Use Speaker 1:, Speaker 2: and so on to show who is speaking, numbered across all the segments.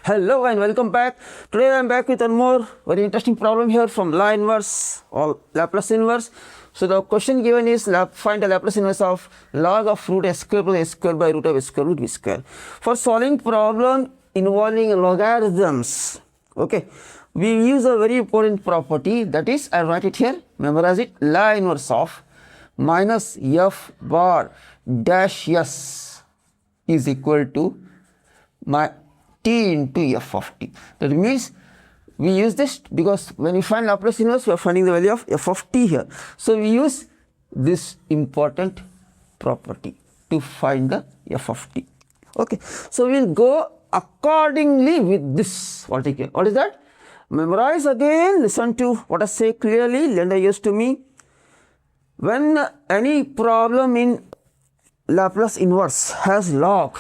Speaker 1: Hello and welcome back. Today I am back with one more very interesting problem here from law inverse or Laplace inverse. So the question given is find the Laplace inverse of log of root s square plus a square by root of s square root b square. For solving problem involving logarithms, okay, we use a very important property, that is, I write it here, memorize it, law inverse of minus f bar dash s is equal to my t into f of t. That means we use this because when we find Laplace inverse, we are finding the value of f of t here. So we use this important property to find the f of t. Okay, so we will go accordingly with this. What is that? Memorize again, listen to what I say clearly, lend a ears to me. When any problem in Laplace inverse has log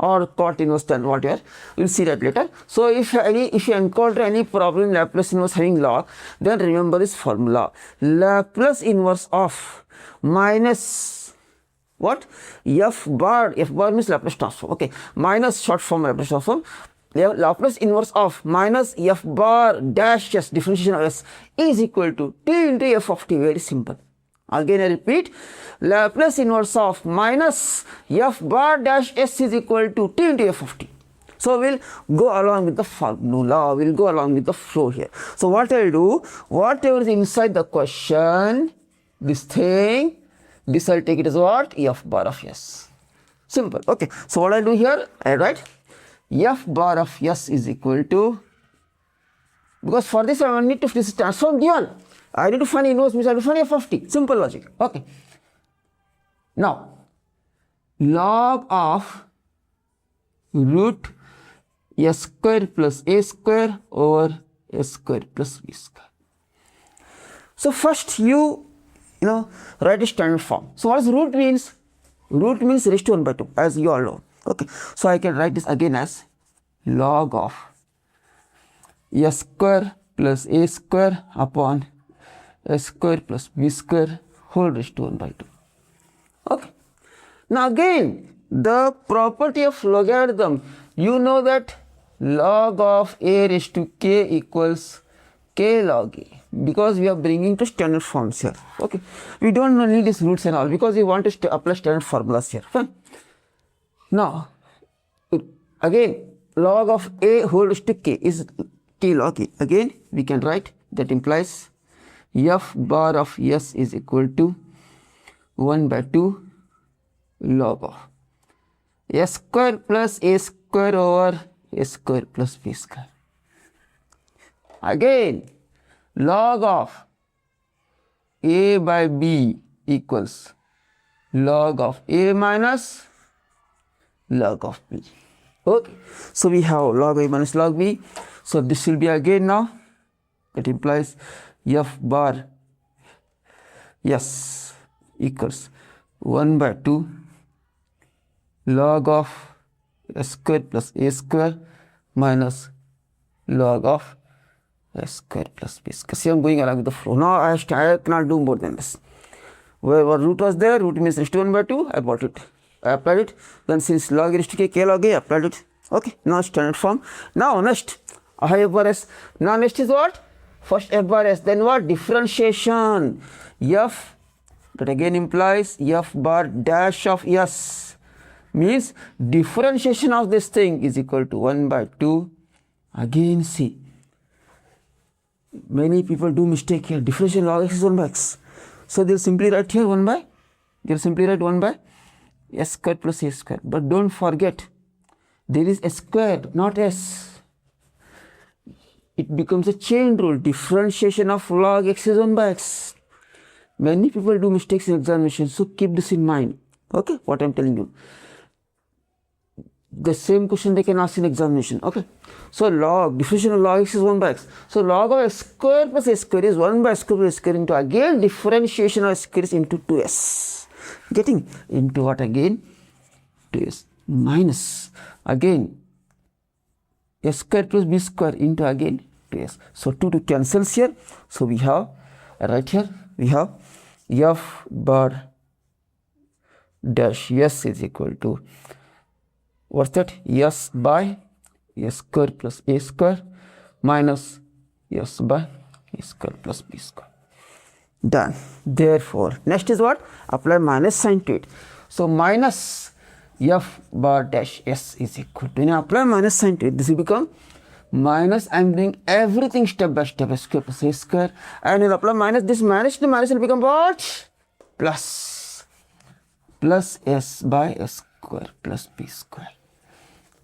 Speaker 1: or cot inverse tan whatever, we will see that later. So if you encounter any problem in Laplace inverse having log, then remember this formula: Laplace inverse of minus what? F bar means Laplace transform, okay, minus short form Laplace transform, Laplace inverse of minus f bar dash s, differentiation of s, is equal to t into f of t. Very simple. Again I repeat, Laplace inverse of minus f bar dash s is equal to t into f of t. So we will go along with the formula, we will go along with the flow here. So what I will do, whatever is inside the question, this thing, this I will take it as what? F bar of s. Simple. Okay. So what I will do here, I write f bar of s is equal to, because for this I need to transform given, I need to find inverse, means I have to find f of t. Simple logic. Okay. Now, log of root s square plus a square over s square plus b square. So first you write a standard form. So what does root means? Root means raised to 1 by 2, as you all know. Okay. So I can write this again as log of s square plus a square upon s square plus b square whole raised to 1 by 2. Okay. Now again, the property of logarithm, you know that log of a raised to k equals k log a, because we are bringing to standard forms here. Okay. We don't need these roots and all because we want to apply standard formulas here. Fine. Now, again, log of a whole raised to k is k log a. Again, we can write that implies f bar of s is equal to 1 by 2 log of s square plus a square over s square plus b square. Again, log of a by b equals log of a minus log of b. Okay. So we have log a minus log b. So this will be again now, that implies f bar s equals 1 by 2 log of s square plus a square minus log of s square plus b square. See, I am going along with the flow. Now I cannot do more than this. Wherever root was there, root means raised to 1 by 2, I brought it, I applied it. Then since log raised to k log a, I applied it. Okay. Now standard form. Now next, I have f bar s. Now next is what? First f bar s, then what? Differentiation. F, that again implies f bar dash of s, means differentiation of this thing is equal to 1 by 2. Again see, many people do mistake here, differentiation log x is 1 by x. So they will simply write here 1 by, they will simply write 1 by s square plus a square. But don't forget, there is s square, not s. It becomes a chain rule. Differentiation of log x is 1 by x. Many people do mistakes in examination, so keep this in mind. Okay, what I am telling you. The same question they can ask in examination. Okay, so differentiation of log x is 1 by x. So log of s square plus a square is 1 by s square plus a square into again differentiation of s square is into 2s. Getting into what again? 2s minus again s square plus b square into again 2s. So 2 cancels here. So we have right here we have f bar dash s is equal to, what's that? S by a square plus a square minus s by a square plus b square. Done. Therefore, next is what? Apply minus sign to it. So minus f bar dash s is equal to, when I apply minus sign to it, this will become minus, I am doing everything step by step, s square plus a square, and when I apply minus, this minus to minus will become what? Plus s by s square plus b square.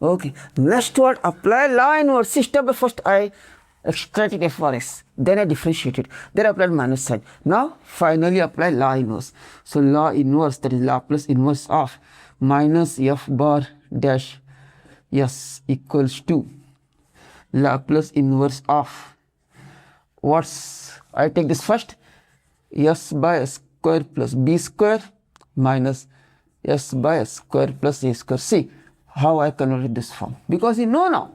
Speaker 1: Okay, next what? Apply law inverse. Step by first I extracted f for s, then I differentiated, then I applied minus sign. Now finally apply law inverse. So law inverse, that is Laplace inverse of minus f bar dash s equals to Laplace inverse of what's, I take this first, s by s square plus b square minus s by s square plus a square. See how I converted this form, because you know now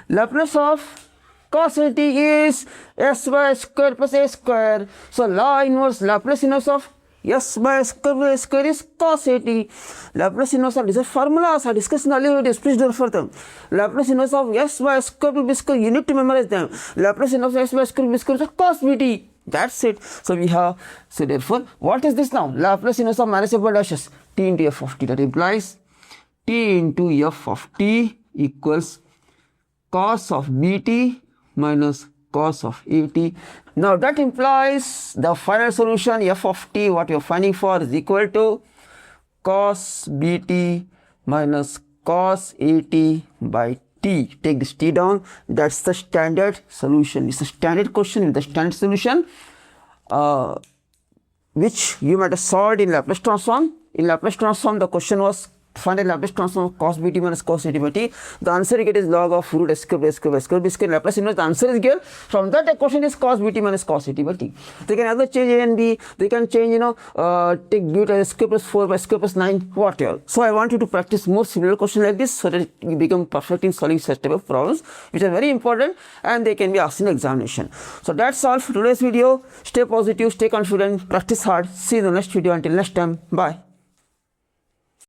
Speaker 1: Laplace of cos 80 is s by s square plus a square. So law inverse, Laplace inverse of s by s square plus a square is cos 80. Laplace inverse of, these are formulas I discussed in earlier videos, please don't refer them. Laplace inverse of s by s square plus b square, you need to memorize them. Laplace inverse of s by s square plus b square is cos bt. That's it. So we have, so therefore, what is this now? Laplace inverse of minus f bar dash s, t into f of t. That implies t into f of t equals cos of bt minus cos of at. Now that implies the final solution f of t, what you are finding for, is equal to cos bt minus cos at by t. Take this t down. That's the standard solution. It's a standard question with the standard solution, which you might have solved in Laplace transform. In Laplace transform, the question was find a Laplace transform of cos bt minus cos at by t. The answer you get is log of root s square by s square by s square b square. Laplace inverse, the answer is given. From that, the question is cos bt minus cos at by t. They can either change a and b. They can change, take b as s square plus 4 by s square plus 9, whatever. So I want you to practice more similar questions like this, so that you become perfect in solving such type of problems, which are very important and they can be asked in examination. So that's all for today's video. Stay positive, stay confident, practice hard. See you in the next video. Until next time, bye.